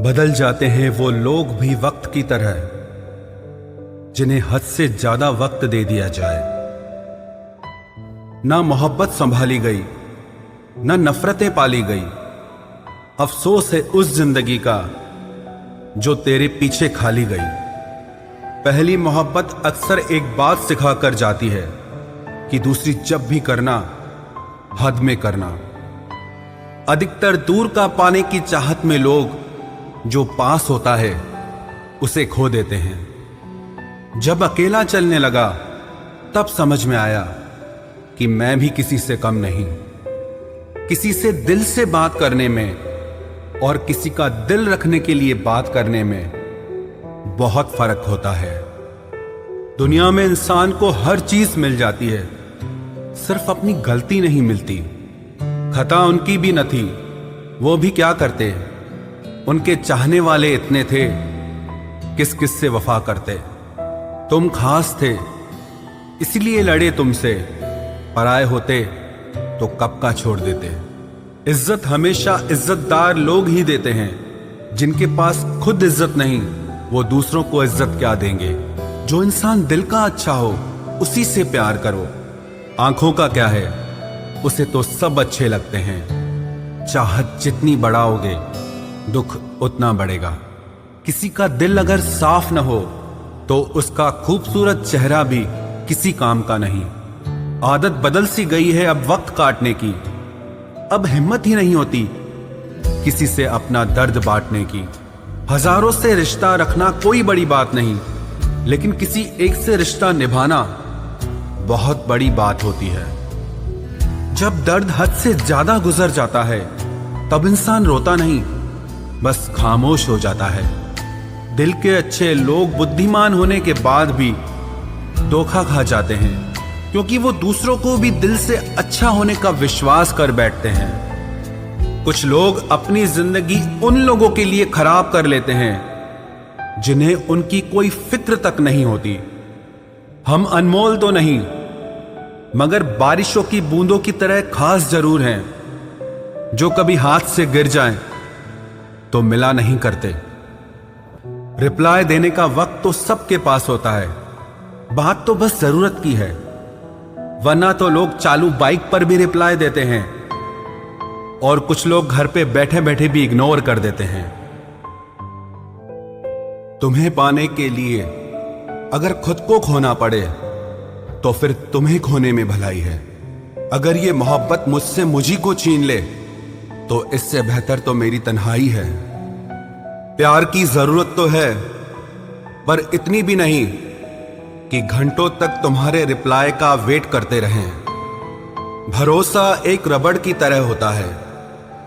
बदल जाते हैं वो लोग भी वक्त की तरह जिन्हें हद से ज्यादा वक्त दे दिया जाए। ना मोहब्बत संभाली गई, ना नफरतें पाली गई। अफसोस है उस जिंदगी का जो तेरे पीछे खाली गई। पहली मोहब्बत अक्सर एक बात सिखाकर जाती है कि दूसरी जब भी करना हद में करना। अधिकतर दूर का पाने की चाहत में लोग जो पास होता है उसे खो देते हैं। जब अकेला चलने लगा तब समझ में आया कि मैं भी किसी से कम नहीं। किसी से दिल से बात करने में और किसी का दिल रखने के लिए बात करने में बहुत फर्क होता है। दुनिया में इंसान को हर चीज मिल जाती है, सिर्फ अपनी गलती नहीं मिलती। खता उनकी भी न थी, वो भी क्या करते। उनके चाहने वाले इतने थे, किस किस से वफा करते। तुम खास थे इसलिए लड़े तुमसे, पराए होते तो कब का छोड़ देते। इज्जत हमेशा इज्जतदार लोग ही देते हैं। जिनके पास खुद इज्जत नहीं वो दूसरों को इज्जत क्या देंगे। जो इंसान दिल का अच्छा हो उसी से प्यार करो। आंखों का क्या है, उसे तो सब अच्छे लगते हैं। चाहत जितनी बढ़ाओगे दुख उतना बढ़ेगा। किसी का दिल अगर साफ न हो तो उसका खूबसूरत चेहरा भी किसी काम का नहीं। आदत बदल सी गई है अब वक्त काटने की। अब हिम्मत ही नहीं होती किसी से अपना दर्द बांटने की। हजारों से रिश्ता रखना कोई बड़ी बात नहीं, लेकिन किसी एक से रिश्ता निभाना बहुत बड़ी बात होती है। जब दर्द हद से ज्यादा गुजर जाता है तब इंसान रोता नहीं, बस खामोश हो जाता है। दिल के अच्छे लोग बुद्धिमान होने के बाद भी धोखा खा जाते हैं, क्योंकि वो दूसरों को भी दिल से अच्छा होने का विश्वास कर बैठते हैं। कुछ लोग अपनी जिंदगी उन लोगों के लिए खराब कर लेते हैं जिन्हें उनकी कोई फिक्र तक नहीं होती। हम अनमोल तो नहीं, मगर बारिशों की बूंदों की तरह खास जरूर हैं, जो कभी हाथ से गिर जाएं तो मिला नहीं करते। रिप्लाई देने का वक्त तो सबके पास होता है, बात तो बस जरूरत की है। वरना तो लोग चालू बाइक पर भी रिप्लाई देते हैं और कुछ लोग घर पे बैठे बैठे भी इग्नोर कर देते हैं। तुम्हें पाने के लिए अगर खुद को खोना पड़े तो फिर तुम्हें खोने में भलाई है। अगर ये मोहब्बत मुझसे मुझी को छीन ले तो इससे बेहतर तो मेरी तन्हाई है। प्यार की जरूरत तो है, पर इतनी भी नहीं कि घंटों तक तुम्हारे रिप्लाई का वेट करते रहें। भरोसा एक रबड़ की तरह होता है,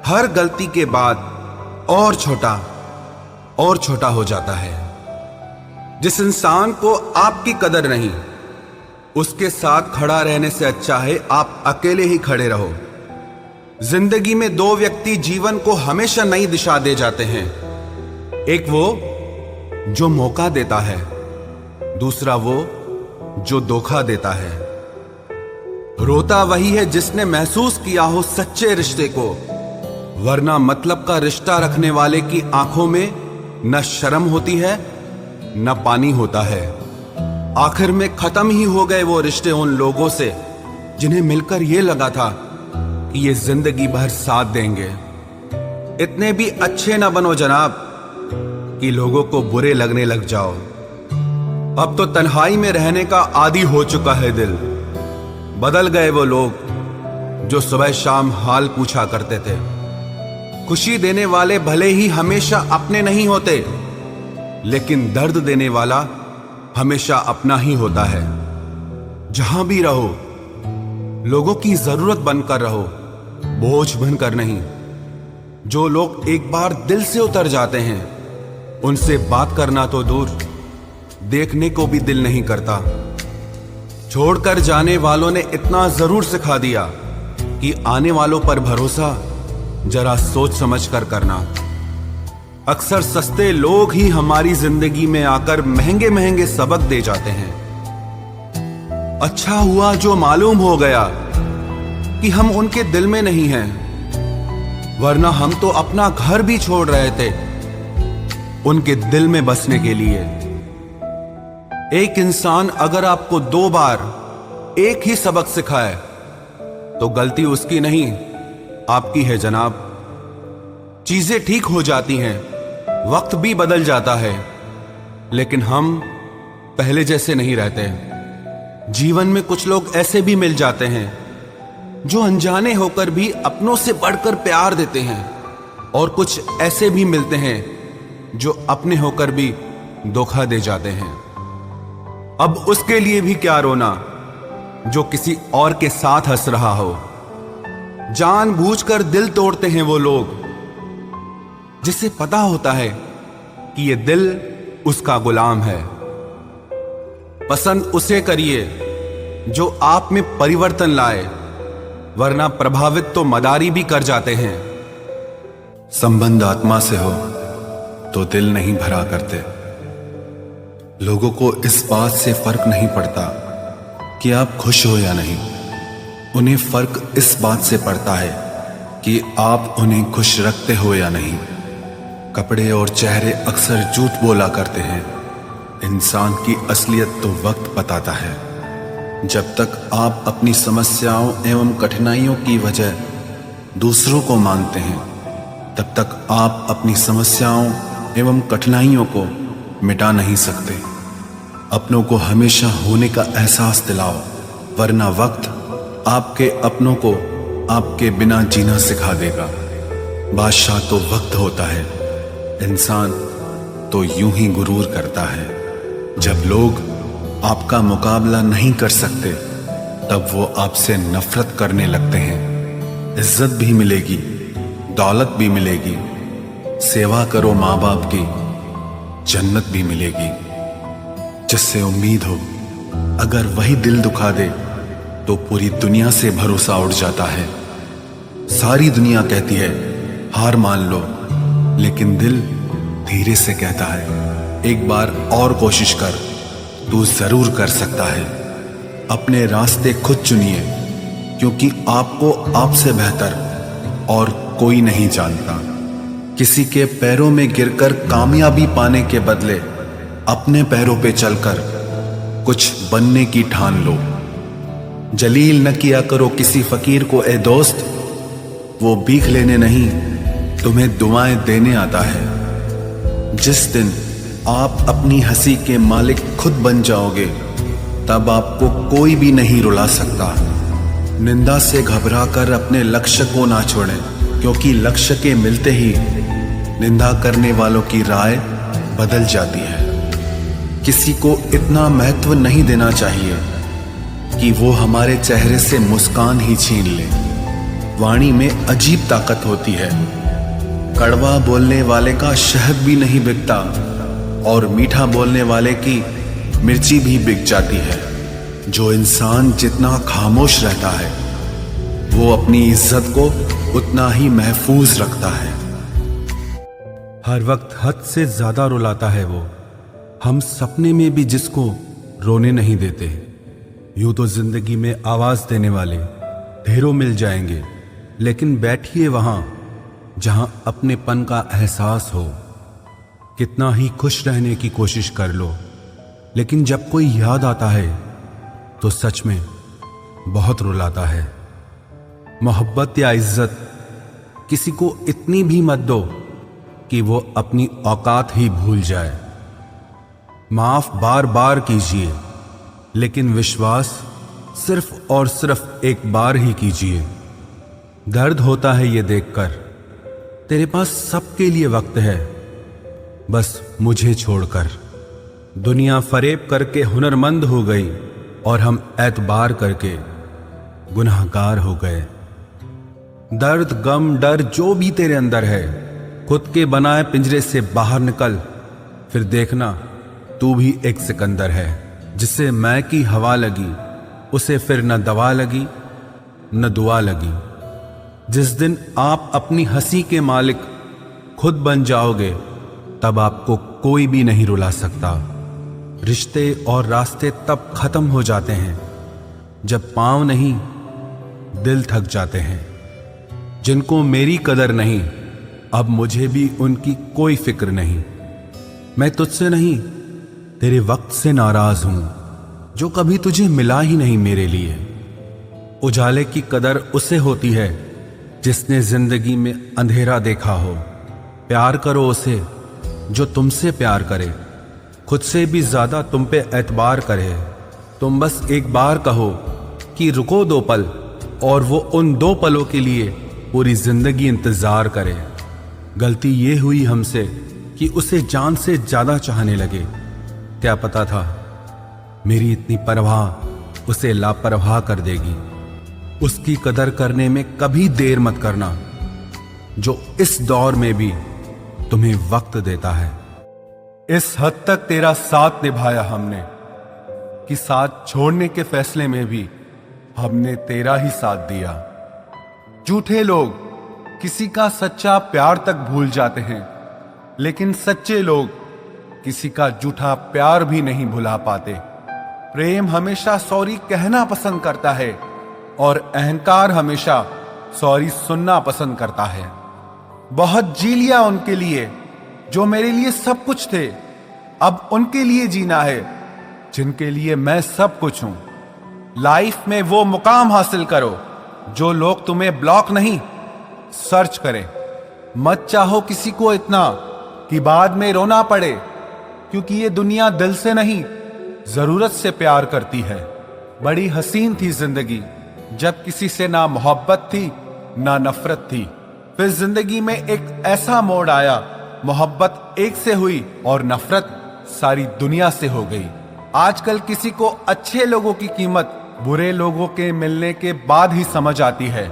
हर गलती के बाद और छोटा हो जाता है। जिस इंसान को आपकी कदर नहीं, उसके साथ खड़ा रहने से अच्छा है आप अकेले ही खड़े रहो। जिंदगी में दो व्यक्ति जीवन को हमेशा नई दिशा दे जाते हैं। एक वो जो मौका देता है, दूसरा वो जो धोखा देता है। रोता वही है जिसने महसूस किया हो सच्चे रिश्ते को, वरना मतलब का रिश्ता रखने वाले की आंखों में न शर्म होती है न पानी होता है। आखिर में खत्म ही हो गए वो रिश्ते उन लोगों से जिन्हें मिलकर ये लगा था कि ये जिंदगी भर साथ देंगे। इतने भी अच्छे ना बनो जनाब कि लोगों को बुरे लगने लग जाओ। अब तो तन्हाई में रहने का आदी हो चुका है दिल। बदल गए वो लोग जो सुबह शाम हाल पूछा करते थे। खुशी देने वाले भले ही हमेशा अपने नहीं होते, लेकिन दर्द देने वाला हमेशा अपना ही होता है। जहां भी रहो लोगों की जरूरत बनकर रहो, बोझ बनकर नहीं। जो लोग एक बार दिल से उतर जाते हैं उनसे बात करना तो दूर, देखने को भी दिल नहीं करता। छोड़कर जाने वालों ने इतना जरूर सिखा दिया कि आने वालों पर भरोसा जरा सोच समझ कर करना। अक्सर सस्ते लोग ही हमारी जिंदगी में आकर महंगे महंगे सबक दे जाते हैं। अच्छा हुआ जो मालूम हो गया कि हम उनके दिल में नहीं हैं, वरना हम तो अपना घर भी छोड़ रहे थे उनके दिल में बसने के लिए। एक इंसान अगर आपको 2 बार एक ही सबक सिखाए तो गलती उसकी नहीं, आपकी है जनाब। चीजें ठीक हो जाती हैं, वक्त भी बदल जाता है, लेकिन हम पहले जैसे नहीं रहते। जीवन में कुछ लोग ऐसे भी मिल जाते हैं जो अनजाने होकर भी अपनों से बढ़कर प्यार देते हैं, और कुछ ऐसे भी मिलते हैं जो अपने होकर भी धोखा दे जाते हैं। अब उसके लिए भी क्या रोना जो किसी और के साथ हंस रहा हो। जानबूझकर दिल तोड़ते हैं वो लोग जिसे पता होता है कि ये दिल उसका गुलाम है। पसंद उसे करिए जो आप में परिवर्तन लाए, वरना प्रभावित तो मदारी भी कर जाते हैं। संबंध आत्मा से हो तो दिल नहीं भरा करते। लोगों को इस बात से फर्क नहीं पड़ता कि आप खुश हो या नहीं, उन्हें फर्क इस बात से पड़ता है कि आप उन्हें खुश रखते हो या नहीं। कपड़े और चेहरे अक्सर झूठ बोला करते हैं, इंसान की असलियत तो वक्त बताता है। जब तक आप अपनी समस्याओं एवं कठिनाइयों की वजह दूसरों को मानते हैं, तब तक आप अपनी समस्याओं एवं कठिनाइयों को मिटा नहीं सकते। अपनों को हमेशा होने का एहसास दिलाओ, वरना वक्त आपके अपनों को आपके बिना जीना सिखा देगा। बादशाह तो वक्त होता है, इंसान तो यूं ही गुरूर करता है। जब लोग आपका मुकाबला नहीं कर सकते, तब वो आपसे नफरत करने लगते हैं। इज्जत भी मिलेगी, दौलत भी मिलेगी, सेवा करो माँ बाप की, जन्नत भी मिलेगी। जिससे उम्मीद हो, अगर वही दिल दुखा दे तो पूरी दुनिया से भरोसा उड़ जाता है। सारी दुनिया कहती है हार मान लो, लेकिन दिल धीरे से कहता है एक बार और कोशिश कर, तू जरूर कर सकता है। अपने रास्ते खुद चुनिए, क्योंकि आपको आपसे बेहतर और कोई नहीं जानता। किसी के पैरों में गिरकर कामयाबी पाने के बदले अपने पैरों पे चलकर कुछ बनने की ठान लो। जलील न किया करो किसी फकीर को ए दोस्त, वो भीख लेने नहीं तुम्हें दुआएं देने आता है। जिस दिन आप अपनी हंसी के मालिक खुद बन जाओगे, तब आपको कोई भी नहीं रुला सकता। निंदा से घबराकर अपने लक्ष्य को ना छोड़ें, क्योंकि लक्ष्य के मिलते ही निंदा करने वालों की राय बदल जाती है। किसी को इतना महत्व नहीं देना चाहिए कि वो हमारे चेहरे से मुस्कान ही छीन ले। वाणी में अजीब ताकत होती है। कड़वा बोलने वाले का शहद भी नहीं बिकता, और मीठा बोलने वाले की मिर्ची भी बिक जाती है। जो इंसान जितना खामोश रहता है, वो अपनी इज्जत को उतना ही महफूज रखता है। हर वक्त हद से ज्यादा रुलाता है वो, हम सपने में भी जिसको रोने नहीं देते। यूं तो जिंदगी में आवाज देने वाले ढेरों मिल जाएंगे, लेकिन बैठिए वहां जहां अपनेपन का एहसास हो। कितना ही खुश रहने की कोशिश कर लो, लेकिन जब कोई याद आता है तो सच में बहुत रुलाता है। मोहब्बत या इज्जत किसी को इतनी भी मत दो कि वो अपनी औकात ही भूल जाए। माफ बार बार कीजिए, लेकिन विश्वास सिर्फ और सिर्फ एक बार ही कीजिए। दर्द होता है ये देखकर तेरे पास सबके लिए वक्त है, बस मुझे छोड़कर। दुनिया फरेब करके हुनरमंद हो गई, और हम एतबार करके गुनाहगार हो गए। दर्द गम डर जो भी तेरे अंदर है, खुद के बनाए पिंजरे से बाहर निकल, फिर देखना तू भी एक सिकंदर है। जिसे मैं की हवा लगी, उसे फिर न दवा लगी न दुआ लगी। जिस दिन आप अपनी हंसी के मालिक खुद बन जाओगे, तब आपको कोई भी नहीं रुला सकता। रिश्ते और रास्ते तब खत्म हो जाते हैं जब पांव नहीं दिल थक जाते हैं। जिनको मेरी कदर नहीं, अब मुझे भी उनकी कोई फिक्र नहीं। मैं तुझसे नहीं, तेरे वक्त से नाराज हूं जो कभी तुझे मिला ही नहीं मेरे लिए। उजाले की कदर उसे होती है जिसने जिंदगी में अंधेरा देखा हो। प्यार करो उसे जो तुमसे प्यार करे, खुद से भी ज्यादा तुम पे एतबार करे। तुम बस एक बार कहो कि रुको 2 पल, और वो उन 2 पलों के लिए पूरी जिंदगी इंतजार करे। गलती ये हुई हमसे कि उसे जान से ज्यादा चाहने लगे। क्या पता था मेरी इतनी परवाह उसे लापरवाह कर देगी। उसकी कदर करने में कभी देर मत करना, जो इस दौर में भी तुम्हें वक्त देता है। इस हद तक तेरा साथ निभाया हमने कि साथ छोड़ने के फैसले में भी हमने तेरा ही साथ दिया। झूठे लोग किसी का सच्चा प्यार तक भूल जाते हैं, लेकिन सच्चे लोग किसी का झूठा प्यार भी नहीं भुला पाते। प्रेम हमेशा सॉरी कहना पसंद करता है और अहंकार हमेशा सॉरी सुनना पसंद करता है। बहुत जी लिया उनके लिए जो मेरे लिए सब कुछ थे, अब उनके लिए जीना है जिनके लिए मैं सब कुछ हूं। लाइफ में वो मुकाम हासिल करो जो लोग तुम्हें ब्लॉक नहीं सर्च करें। मत चाहो किसी को इतना कि बाद में रोना पड़े, क्योंकि ये दुनिया दिल से नहीं जरूरत से प्यार करती है। बड़ी हसीन थी जिंदगी जब किसी से ना मोहब्बत थी ना नफरत थी। फिर जिंदगी में एक ऐसा मोड़ आया, मोहब्बत एक से हुई और नफरत सारी दुनिया से हो गई। आजकल किसी को अच्छे लोगों की कीमत बुरे लोगों के मिलने के बाद ही समझ आती है।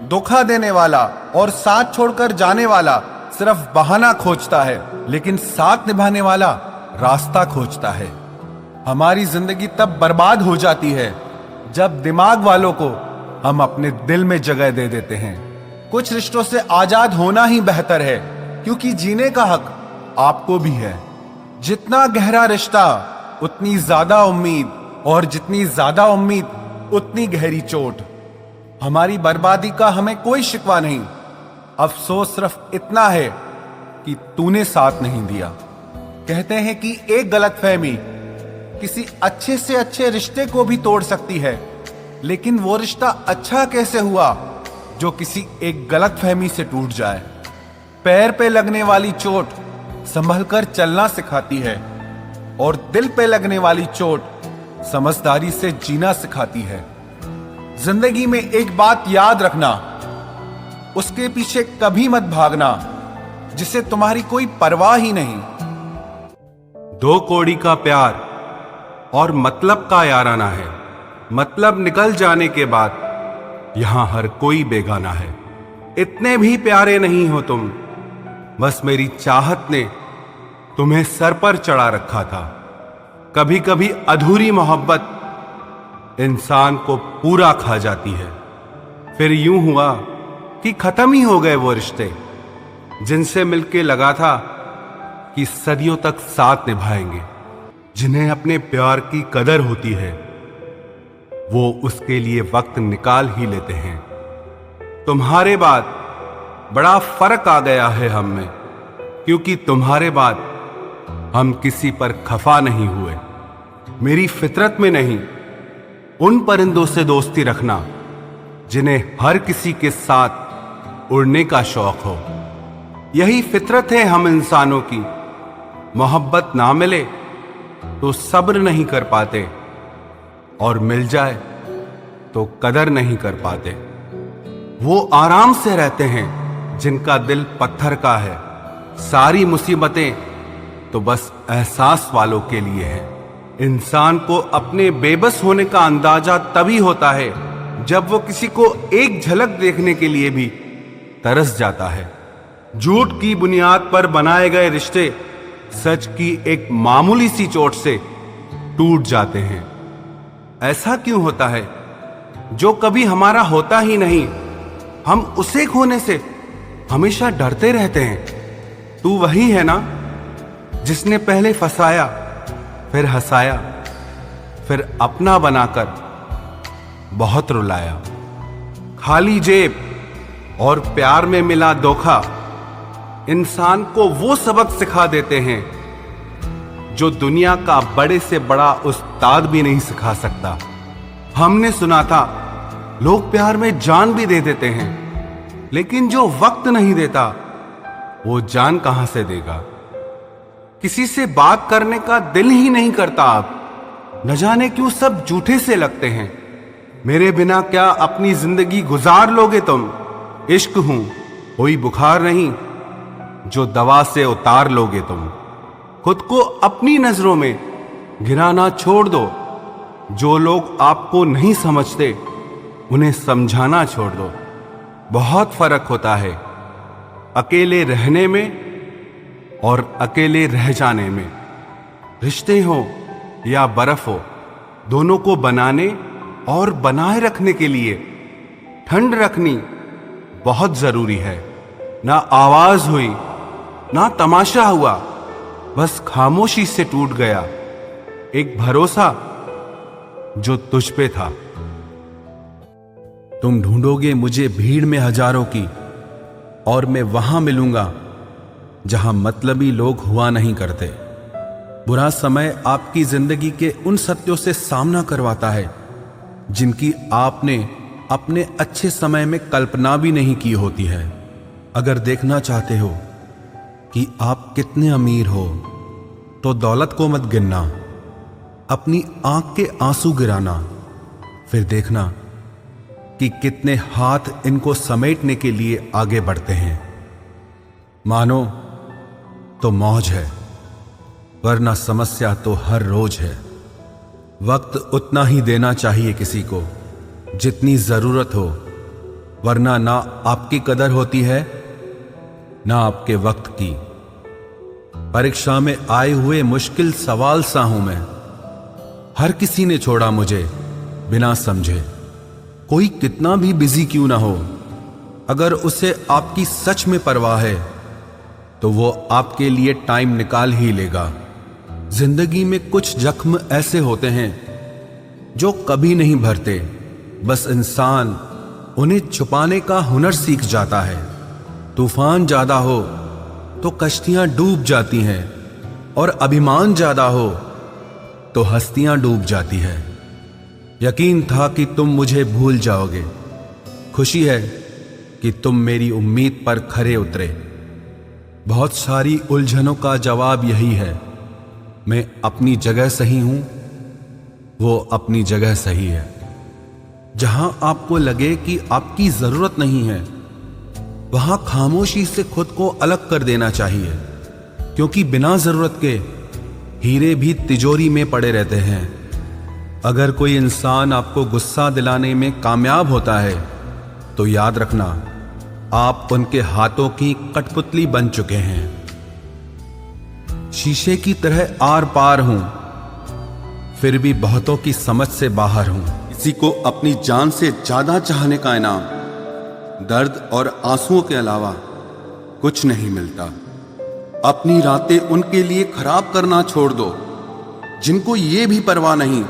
धोखा देने वाला और साथ छोड़कर जाने वाला सिर्फ बहाना खोजता है, लेकिन साथ निभाने वाला रास्ता खोजता है। हमारी जिंदगी तब बर्बाद हो जाती है जब दिमाग वालों को हम अपने दिल में जगह दे देते हैं। कुछ रिश्तों से आजाद होना ही बेहतर है, क्योंकि जीने का हक आपको भी है। जितना गहरा रिश्ता उतनी ज्यादा उम्मीद, और जितनी ज्यादा उम्मीद उतनी गहरी चोट। हमारी बर्बादी का हमें कोई शिकवा नहीं, अफसोस सिर्फ इतना है कि तूने साथ नहीं दिया। कहते हैं कि एक गलतफहमी किसी अच्छे से अच्छे रिश्ते को भी तोड़ सकती है, लेकिन वो रिश्ता अच्छा कैसे हुआ जो किसी एक गलतफहमी से टूट जाए। पैर पे लगने वाली चोट संभल कर चलना सिखाती है, और दिल पे लगने वाली चोट समझदारी से जीना सिखाती है। जिंदगी में एक बात याद रखना, उसके पीछे कभी मत भागना जिसे तुम्हारी कोई परवाह ही नहीं। 2 कौड़ी का प्यार और मतलब का याराना है। मतलब निकल जाने के बाद यहां हर कोई बेगाना है। इतने भी प्यारे नहीं हो तुम, बस मेरी चाहत ने तुम्हें सर पर चढ़ा रखा था। कभी कभी अधूरी मोहब्बत इंसान को पूरा खा जाती है। फिर यूं हुआ कि खत्म ही हो गए वो रिश्ते जिनसे मिलके लगा था कि सदियों तक साथ निभाएंगे। जिन्हें अपने प्यार की कदर होती है वो उसके लिए वक्त निकाल ही लेते हैं। तुम्हारे बाद बड़ा फर्क आ गया है हम में, क्योंकि तुम्हारे बाद हम किसी पर खफा नहीं हुए। मेरी फितरत में नहीं उन परिंदों से दोस्ती रखना जिन्हें हर किसी के साथ उड़ने का शौक हो। यही फितरत है हम इंसानों की। मोहब्बत ना मिले तो सब्र नहीं कर पाते, और मिल जाए तो कदर नहीं कर पाते। वो आराम से रहते हैं जिनका दिल पत्थर का है। सारी मुसीबतें तो बस एहसास वालों के लिए है। इंसान को अपने बेबस होने का अंदाजा तभी होता है जब वो किसी को एक झलक देखने के लिए भी तरस जाता है। झूठ की बुनियाद पर बनाए गए रिश्ते सच की एक मामूली सी चोट से टूट जाते हैं। ऐसा क्यों होता है? जो कभी हमारा होता ही नहीं, हम उसे खोने से हमेशा डरते रहते हैं। तू वही है ना जिसने पहले फंसाया, फिर हंसाया, फिर अपना बनाकर बहुत रुलाया। खाली जेब और प्यार में मिला धोखा इंसान को वो सबक सिखा देते हैं जो दुनिया का बड़े से बड़ा उस्ताद भी नहीं सिखा सकता। हमने सुना था लोग प्यार में जान भी दे देते हैं, लेकिन जो वक्त नहीं देता वो जान कहां से देगा। किसी से बात करने का दिल ही नहीं करता अब, न जाने क्यों सब झूठे से लगते हैं। मेरे बिना क्या अपनी जिंदगी गुजार लोगे तुम? इश्क हूं कोई बुखार नहीं जो दवा से उतार लोगे तुम। खुद को अपनी नजरों में गिराना छोड़ दो। जो लोग आपको नहीं समझते उन्हें समझाना छोड़ दो। बहुत फर्क होता है अकेले रहने में और अकेले रह जाने में। रिश्ते हो या बर्फ हो, दोनों को बनाने और बनाए रखने के लिए ठंड रखनी बहुत जरूरी है। ना आवाज हुई ना तमाशा हुआ, बस खामोशी से टूट गया एक भरोसा जो तुझ पे था। तुम ढूंढोगे मुझे भीड़ में हजारों की, और मैं वहां मिलूंगा जहां मतलबी लोग हुआ नहीं करते। बुरा समय आपकी जिंदगी के उन सत्यों से सामना करवाता है जिनकी आपने अपने अच्छे समय में कल्पना भी नहीं की होती है। अगर देखना चाहते हो कि आप कितने अमीर हो तो दौलत को मत गिनना, अपनी आंख के आंसू गिराना, फिर देखना कि कितने हाथ इनको समेटने के लिए आगे बढ़ते हैं। मानो तो मौज है, वरना समस्या तो हर रोज है। वक्त उतना ही देना चाहिए किसी को जितनी जरूरत हो, वरना ना आपकी कदर होती है ना आपके वक्त की। परीक्षा में आए हुए मुश्किल सवाल सा हूं मैं। हर किसी ने छोड़ा मुझे बिना समझे। कोई कितना भी बिजी क्यों ना हो, अगर उसे आपकी सच में परवाह है तो वो आपके लिए टाइम निकाल ही लेगा। जिंदगी में कुछ जख्म ऐसे होते हैं जो कभी नहीं भरते, बस इंसान उन्हें छुपाने का हुनर सीख जाता है। तूफान ज्यादा हो तो कश्तियां डूब जाती हैं, और अभिमान ज्यादा हो तो हस्तियां डूब जाती है। यकीन था कि तुम मुझे भूल जाओगे। खुशी है कि तुम मेरी उम्मीद पर खरे उतरे। बहुत सारी उलझनों का जवाब यही है, मैं अपनी जगह सही हूं, वो अपनी जगह सही है। जहां आपको लगे कि आपकी जरूरत नहीं है, वहां खामोशी से खुद को अलग कर देना चाहिए, क्योंकि बिना जरूरत के हीरे भी तिजोरी में पड़े रहते हैं। अगर कोई इंसान आपको गुस्सा दिलाने में कामयाब होता है तो याद रखना आप उनके हाथों की कठपुतली बन चुके हैं। शीशे की तरह आर पार हूं, फिर भी बहुतों की समझ से बाहर हूं। किसी को अपनी जान से ज्यादा चाहने का इनाम दर्द और आंसुओं के अलावा कुछ नहीं मिलता। अपनी रातें उनके लिए खराब करना छोड़ दो जिनको ये भी परवाह नहीं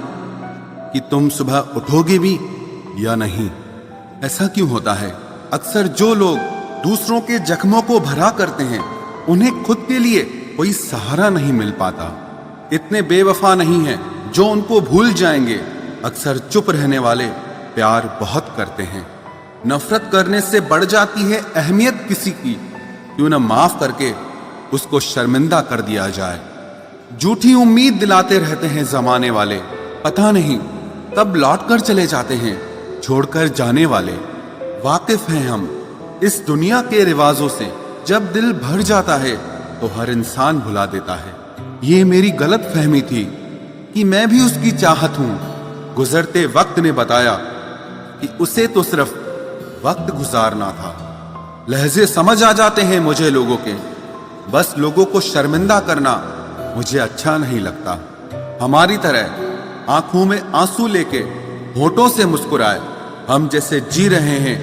कि तुम सुबह उठोगे भी या नहीं। ऐसा क्यों होता है? अक्सर जो लोग दूसरों के जख्मों को भरा करते हैं, उन्हें खुद के लिए कोई सहारा नहीं मिल पाता। इतने बेवफा नहीं हैं जो उनको भूल जाएंगे। अक्सर चुप रहने वाले प्यार बहुत करते हैं। नफरत करने से बढ़ जाती है अहमियत किसी की। क्यों न माफ करके उसको शर्मिंदा कर दिया जाए। झूठी उम्मीद दिलाते रहते हैं जमाने वाले, पता नहीं कब लौट कर चले जाते हैं छोड़कर जाने वाले। वाकिफ हैं हम इस दुनिया के रिवाजों से। जब दिल भर जाता है तो हर इंसान भुला देता है। ये मेरी गलत फहमी थी कि मैं भी उसकी चाहत हूं। गुजरते वक्त ने बताया कि उसे तो सिर्फ वक्त गुजारना था। लहजे समझ आ जाते हैं मुझे लोगों के, बस लोगों को शर्मिंदा करना मुझे अच्छा नहीं लगता। हमारी तरह आंखों में आंसू लेके होठों से मुस्कुराए हम जैसे जी रहे हैं,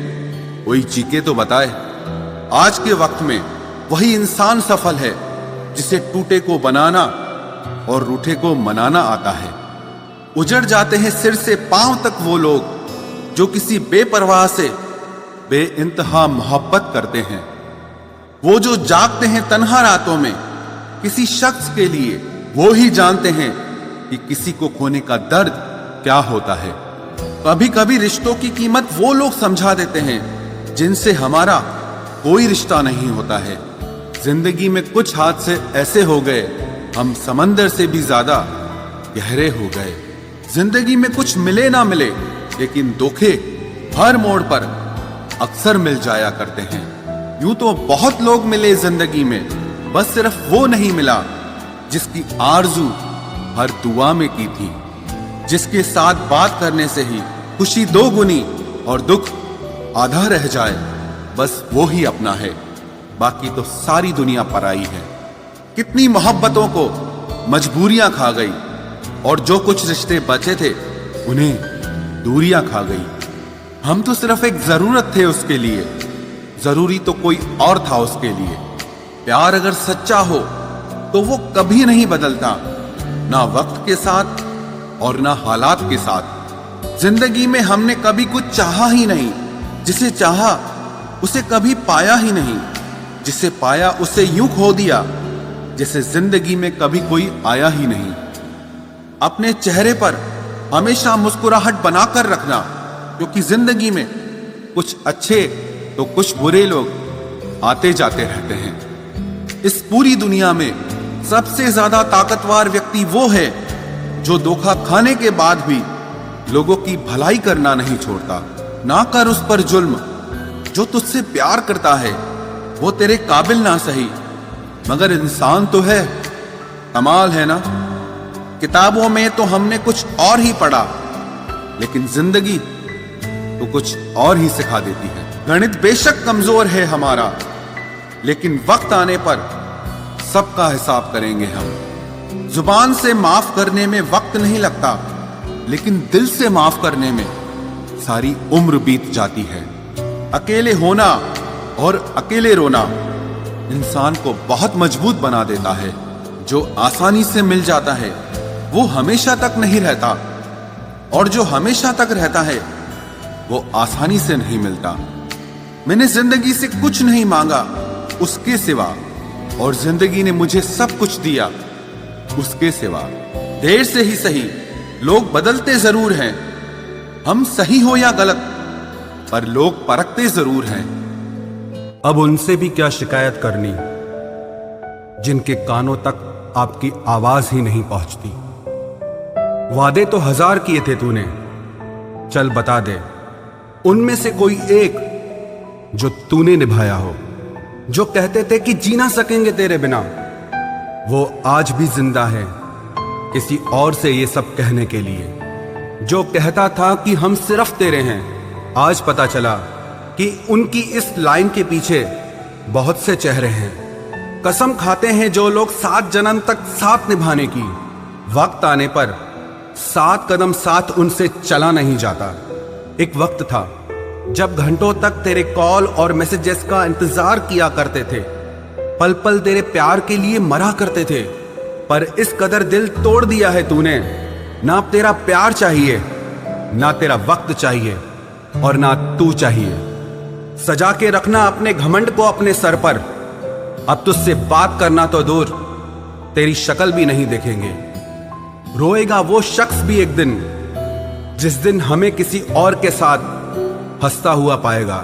कोई जी के तो बताए। आज के वक्त में वही इंसान सफल है जिसे टूटे को बनाना और रूठे को मनाना आता है। उजड़ जाते हैं सिर से पांव तक वो लोग जो किसी बेपरवाह से बेइंतहा मोहब्बत करते हैं। वो जो जागते हैं तन्हा रातों में किसी शख्स के लिए वो ही जानते हैं कि किसी को खोने का दर्द क्या होता है। कभी कभी रिश्तों की कीमत वो लोग समझा देते हैं जिनसे हमारा कोई रिश्ता नहीं होता है। जिंदगी में कुछ हादसे ऐसे हो गए, हम समंदर से भी ज्यादा गहरे हो गए। जिंदगी में कुछ मिले ना मिले, लेकिन धोखे हर मोड़ पर अक्सर मिल जाया करते हैं। यूं तो बहुत लोग मिले जिंदगी में, बस सिर्फ वो नहीं मिला जिसकी आरजू हर दुआ में की थी, जिसके साथ बात करने से ही खुशी दो गुनी और दुख आधा रह जाए। बस वो ही अपना है, बाकी तो सारी दुनिया पराई है। कितनी मोहब्बतों को मजबूरियां खा गई, और जो कुछ रिश्ते बचे थे उन्हें दूरियां खा गई। हम तो सिर्फ एक जरूरत थे उसके लिए, जरूरी तो कोई और था उसके लिए। प्यार अगर सच्चा हो तो वो कभी नहीं बदलता, ना वक्त के साथ और ना हालात के साथ। जिंदगी में हमने कभी कुछ चाहा ही नहीं, जिसे चाहा उसे कभी पाया ही नहीं, जिसे पाया उसे यूं खो दिया जैसे जिंदगी में कभी कोई आया ही नहीं। अपने चेहरे पर हमेशा मुस्कुराहट बनाकर रखना, क्योंकि जिंदगी में कुछ अच्छे तो कुछ बुरे लोग आते जाते रहते हैं। इस पूरी दुनिया में सबसे ज्यादा ताकतवर व्यक्ति वो है जो धोखा खाने के बाद भी लोगों की भलाई करना नहीं छोड़ता। ना कर उस पर जुल्म जो तुझसे प्यार करता है, वो तेरे काबिल ना सही मगर इंसान तो है। कमाल है ना, किताबों में तो हमने कुछ और ही पढ़ा, लेकिन जिंदगी तो कुछ और ही सिखा देती है। गणित बेशक कमजोर है हमारा, लेकिन वक्त आने पर सबका हिसाब करेंगे हम। जुबान से माफ करने में वक्त नहीं लगता, लेकिन दिल से माफ करने में सारी उम्र बीत जाती है। अकेले होना और अकेले रोना इंसान को बहुत मजबूत बना देता है। जो आसानी से मिल जाता है वो हमेशा तक नहीं रहता, और जो हमेशा तक रहता है वो आसानी से नहीं मिलता। मैंने जिंदगी से कुछ नहीं मांगा उसके सिवा, और जिंदगी ने मुझे सब कुछ दिया उसके सिवा। देर से ही सही, लोग बदलते जरूर हैं, हम सही हो या गलत, पर लोग परखते जरूर हैं। अब उनसे भी क्या शिकायत करनी जिनके कानों तक आपकी आवाज ही नहीं पहुंचती। वादे तो 1000 किए थे तूने, चल बता दे उनमें से कोई एक जो तूने निभाया हो। जो कहते थे कि जी ना सकेंगे तेरे बिना, वो आज भी जिंदा है किसी और से ये सब कहने के लिए। जो कहता था कि हम सिर्फ तेरे हैं, आज पता चला कि उनकी इस लाइन के पीछे बहुत से चेहरे हैं। कसम खाते हैं जो लोग 7 जन्म तक साथ निभाने की, वक्त आने पर 7 कदम साथ उनसे चला नहीं जाता। एक वक्त था जब घंटों तक तेरे कॉल और मैसेजेस का इंतजार किया करते थे, पल पल तेरे प्यार के लिए मरा करते थे, पर इस कदर दिल तोड़ दिया है तूने। ना अब तेरा प्यार चाहिए, ना तेरा वक्त चाहिए, और ना तू चाहिए। सजा के रखना अपने घमंड को अपने सर पर। अब तुझसे बात करना तो दूर, तेरी शक्ल भी नहीं देखेंगे। रोएगा वो शख्स भी एक दिन, जिस दिन हमें किसी और के साथ हंसता हुआ पाएगा।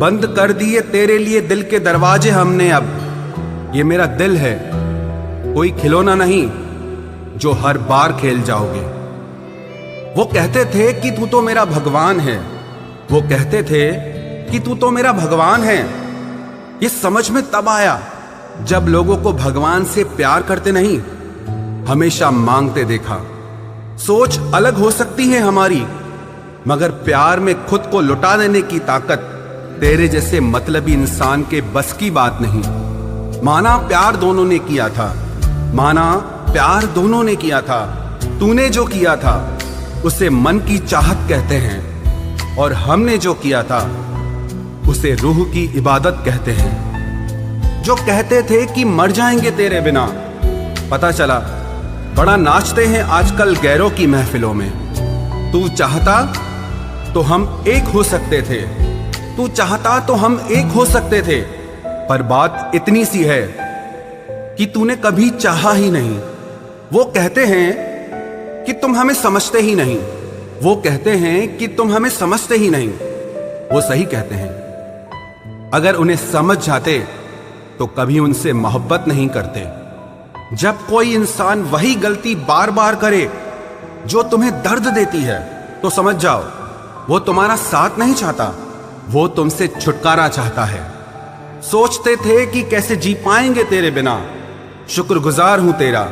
बंद कर दिए तेरे लिए दिल के दरवाजे हमने अब। ये मेरा दिल है, कोई खिलौना नहीं जो हर बार खेल जाओगे। वो कहते थे कि तू तो मेरा भगवान है, वो कहते थे कि तू तो मेरा भगवान है। ये समझ में तब आया जब लोगों को भगवान से प्यार करते नहीं, हमेशा मांगते देखा। सोच अलग हो सकती है हमारी, मगर प्यार में खुद को लुटा देने की ताकत तेरे जैसे मतलबी इंसान के बस की बात नहीं। माना प्यार दोनों ने किया था, माना प्यार दोनों ने किया था। तूने जो किया था उसे मन की चाहत कहते हैं, और हमने जो किया था उसे रूह की इबादत कहते हैं। जो कहते थे कि मर जाएंगे तेरे बिना, पता चला बड़ा नाचते हैं आजकल गैरों की महफिलों में। तू चाहता तो हम एक हो सकते थे, तू चाहता तो हम एक हो सकते थे, पर बात इतनी सी है कि तूने कभी चाहा ही नहीं। वो कहते हैं कि तुम हमें समझते ही नहीं। वो कहते हैं कि तुम हमें समझते ही नहीं। वो सही कहते हैं। अगर उन्हें समझ जाते तो कभी उनसे मोहब्बत नहीं करते। जब कोई इंसान वही गलती बार बार करे जो तुम्हें दर्द देती है, तो समझ जाओ वो तुम्हारा साथ नहीं चाहता, वो तुमसे छुटकारा चाहता है। सोचते थे कि कैसे जी पाएंगे तेरे बिना, शुक्रगुजार हूं तेरा,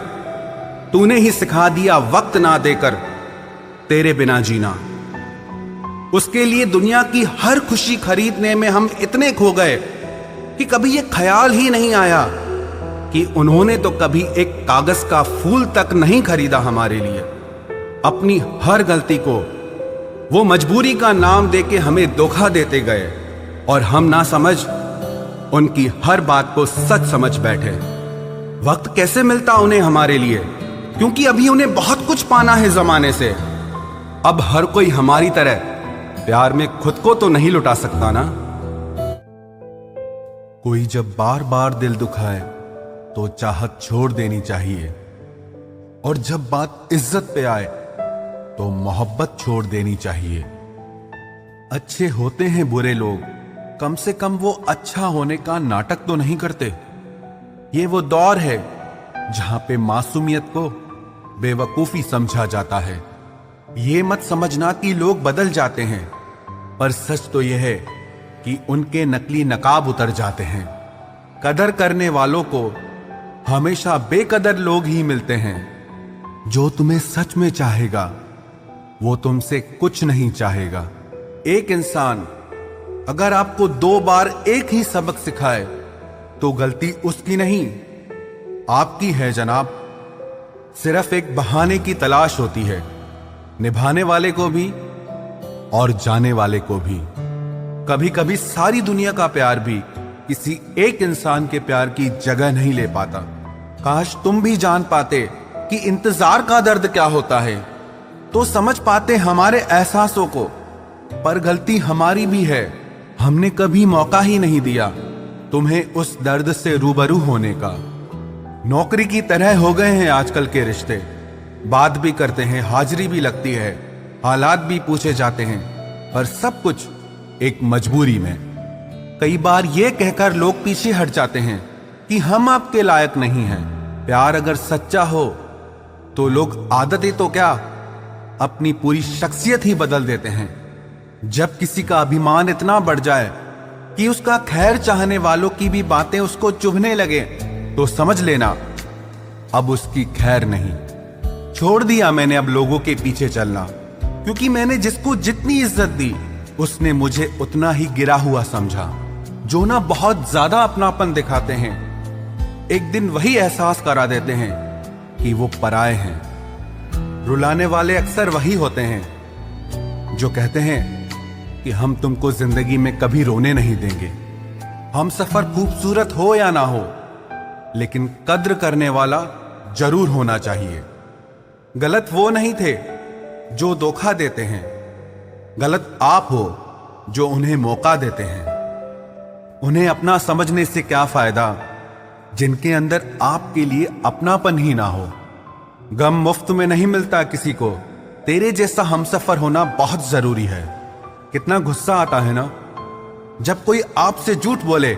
तूने ही सिखा दिया वक्त ना देकर तेरे बिना जीना। उसके लिए दुनिया की हर खुशी खरीदने में हम इतने खो गए कि कभी ये ख्याल ही नहीं आया कि उन्होंने तो कभी एक कागज का फूल तक नहीं खरीदा हमारे लिए। अपनी हर गलती को वो मजबूरी का नाम देके हमें धोखा देते गए और हम ना समझ उनकी हर बात को सच समझ बैठे। वक्त कैसे मिलता उन्हें हमारे लिए, क्योंकि अभी उन्हें बहुत कुछ पाना है जमाने से। अब हर कोई हमारी तरह प्यार में खुद को तो नहीं लुटा सकता ना। कोई जब बार बार दिल दुखाए तो चाहत छोड़ देनी चाहिए, और जब बात इज्जत पे आए तो मोहब्बत छोड़ देनी चाहिए। अच्छे होते हैं बुरे लोग, कम से कम वो अच्छा होने का नाटक तो नहीं करते। ये वो दौर है जहां पे मासूमियत को बेवकूफी समझा जाता है। ये मत समझना कि लोग बदल जाते हैं, पर सच तो यह है कि उनके नकली नकाब उतर जाते हैं। कदर करने वालों को हमेशा बेकदर लोग ही मिलते हैं। जो तुम्हें सच में चाहेगा वो तुमसे कुछ नहीं चाहेगा। एक इंसान अगर आपको 2 बार एक ही सबक सिखाए तो गलती उसकी नहीं आपकी है जनाब। सिर्फ एक बहाने की तलाश होती है, निभाने वाले को भी और जाने वाले को भी। कभी कभी सारी दुनिया का प्यार भी किसी एक इंसान के प्यार की जगह नहीं ले पाता। काश तुम भी जान पाते कि इंतजार का दर्द क्या होता है, तो समझ पाते हमारे एहसासों को। पर गलती हमारी भी है, हमने कभी मौका ही नहीं दिया तुम्हें उस दर्द से रूबरू होने का। नौकरी की तरह हो गए हैं आजकल के रिश्ते। बात भी करते हैं, हाजिरी भी लगती है, हालात भी पूछे जाते हैं, पर सब कुछ एक मजबूरी में। कई बार ये कहकर लोग पीछे हट जाते हैं कि हम आपके लायक नहीं हैं। प्यार अगर सच्चा हो तो लोग आदतें तो क्या, अपनी पूरी शख्सियत ही बदल देते हैं। जब किसी का अभिमान इतना बढ़ जाए कि उसका खैर चाहने वालों की भी बातें उसको चुभने लगे, तो समझ लेना अब उसकी खैर नहीं। छोड़ दिया मैंने अब लोगों के पीछे चलना, क्योंकि मैंने जिसको जितनी इज्जत दी उसने मुझे उतना ही गिरा हुआ समझा। जो ना बहुत ज्यादा अपनापन दिखाते हैं, एक दिन वही एहसास करा देते हैं कि वो पराए हैं। रुलाने वाले अक्सर वही होते हैं जो कहते हैं कि हम तुमको जिंदगी में कभी रोने नहीं देंगे। हम सफर खूबसूरत हो या ना हो, लेकिन कद्र करने वाला जरूर होना चाहिए। गलत वो नहीं थे जो धोखा देते हैं, गलत आप हो जो उन्हें मौका देते हैं। उन्हें अपना समझने से क्या फायदा जिनके अंदर आपके लिए अपनापन ही ना हो। गम मुफ्त में नहीं मिलता किसी को, तेरे जैसा हमसफर होना बहुत जरूरी है। कितना गुस्सा आता है ना जब कोई आपसे झूठ बोले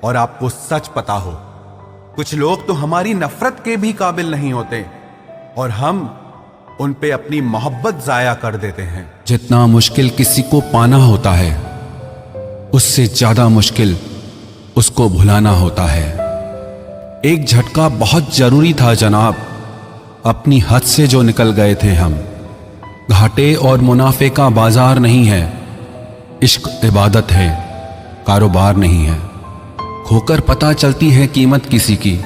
और आपको सच पता हो। कुछ लोग तो हमारी नफरत के भी काबिल नहीं होते और हम उन पे अपनी मोहब्बत जाया कर देते हैं। जितना मुश्किल किसी को पाना होता है, उससे ज्यादा मुश्किल उसको भुलाना होता है। एक झटका बहुत जरूरी था जनाब, अपनी हद से जो निकल गए थे हम। घाटे और मुनाफे का बाजार नहीं है, इश्क इबादत है, कारोबार नहीं है। खोकर पता चलती है कीमत किसी की,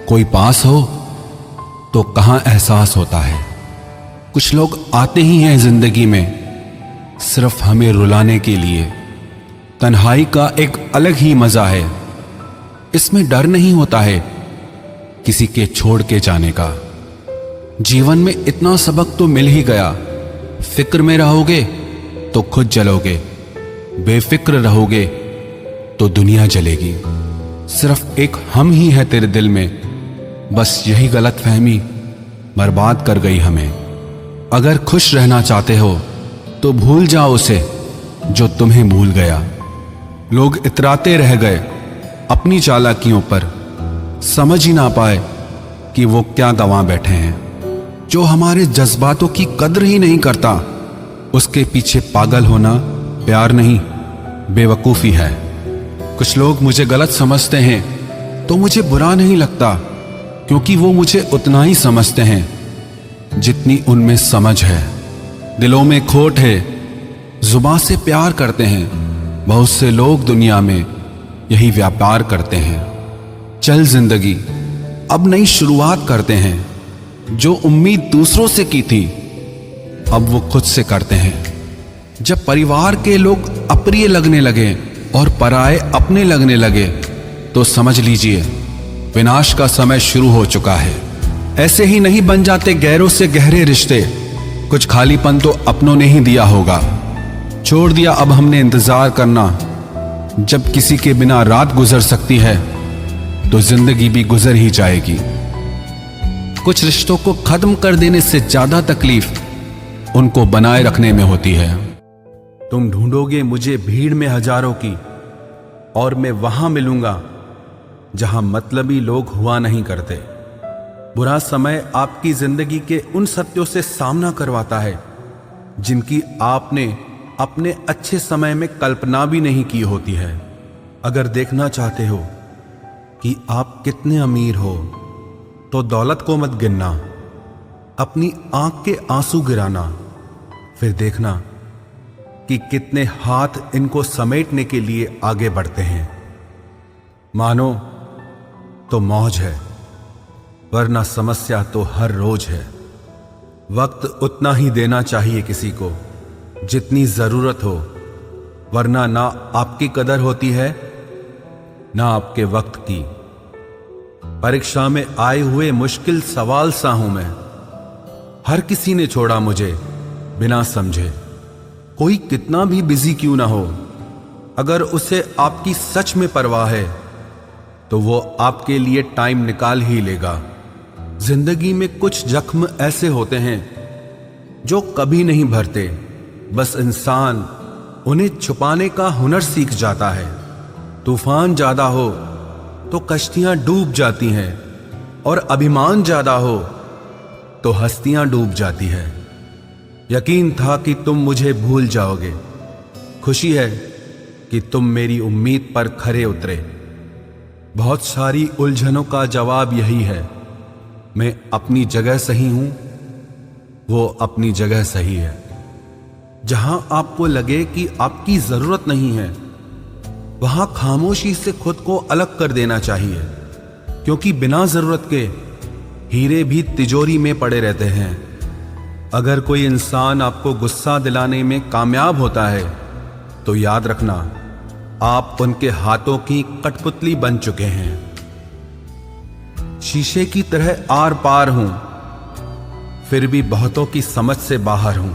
कोई पास हो तो कहां एहसास होता है। कुछ लोग आते ही हैं जिंदगी में सिर्फ हमें रुलाने के लिए। तन्हाई का एक अलग ही मजा है, इसमें डर नहीं होता है किसी के छोड़ के जाने का। जीवन में इतना सबक तो मिल ही गया, फिक्र में रहोगे तो खुद जलोगे, बेफिक्र रहोगे तो दुनिया जलेगी। सिर्फ एक हम ही है तेरे दिल में, बस यही गलतफहमी बर्बाद कर गई हमें। अगर खुश रहना चाहते हो तो भूल जाओ उसे जो तुम्हें भूल गया। लोग इतराते रह गए अपनी चालाकियों पर, समझ ही ना पाए कि वो क्या गंवा बैठे हैं। जो हमारे जज्बातों की कद्र ही नहीं करता, उसके पीछे पागल होना प्यार नहीं, बेवकूफ़ी है। कुछ लोग मुझे गलत समझते हैं तो मुझे बुरा नहीं लगता, क्योंकि वो मुझे उतना ही समझते हैं जितनी उनमें समझ है। दिलों में खोट है, जुबान से प्यार करते हैं, बहुत से लोग दुनिया में यही व्यापार करते हैं। चल जिंदगी अब नई शुरुआत करते हैं, जो उम्मीद दूसरों से की थी अब वो खुद से करते हैं। जब परिवार के लोग अप्रिय लगने लगे और पराये अपने लगने लगे तो समझ लीजिए विनाश का समय शुरू हो चुका है। ऐसे ही नहीं बन जाते गैरों से गहरे रिश्ते, कुछ खालीपन तो अपनों ने ही दिया होगा। छोड़ दिया अब हमने इंतजार करना, जब किसी के बिना रात गुजर सकती है तो जिंदगी भी गुजर ही जाएगी। कुछ रिश्तों को खत्म कर देने से ज्यादा तकलीफ उनको बनाए रखने में होती है। तुम ढूंढोगे मुझे भीड़ में हजारों की, और मैं वहां मिलूंगा जहां मतलबी लोग हुआ नहीं करते। बुरा समय आपकी जिंदगी के उन सत्यों से सामना करवाता है जिनकी आपने अपने अच्छे समय में कल्पना भी नहीं की होती है। अगर देखना चाहते हो कि आप कितने अमीर हो तो दौलत को मत गिनना, अपनी आंख के आंसू गिराना, फिर देखना कि कितने हाथ इनको समेटने के लिए आगे बढ़ते हैं। मानो तो मौज है, वरना समस्या तो हर रोज है। वक्त उतना ही देना चाहिए किसी को जितनी जरूरत हो, वरना ना आपकी कदर होती है ना आपके वक्त की। परीक्षा में आए हुए मुश्किल सवाल सा हूं मैं, हर किसी ने छोड़ा मुझे बिना समझे। कोई कितना भी बिजी क्यों ना हो, अगर उसे आपकी सच में परवाह है तो वो आपके लिए टाइम निकाल ही लेगा। जिंदगी में कुछ जख्म ऐसे होते हैं जो कभी नहीं भरते, बस इंसान उन्हें छुपाने का हुनर सीख जाता है। तूफान ज्यादा हो तो कश्तियां डूब जाती हैं, और अभिमान ज्यादा हो तो हस्तियां डूब जाती है। यकीन था कि तुम मुझे भूल जाओगे, खुशी है कि तुम मेरी उम्मीद पर खरे उतरे। बहुत सारी उलझनों का जवाब यही है, मैं अपनी जगह सही हूं, वो अपनी जगह सही है। जहां आपको लगे कि आपकी जरूरत नहीं है, वहां खामोशी से खुद को अलग कर देना चाहिए, क्योंकि बिना जरूरत के हीरे भी तिजोरी में पड़े रहते हैं। अगर कोई इंसान आपको गुस्सा दिलाने में कामयाब होता है तो याद रखना आप उनके हाथों की कठपुतली बन चुके हैं। शीशे की तरह आर पार हूं, फिर भी बहुतों की समझ से बाहर हूं।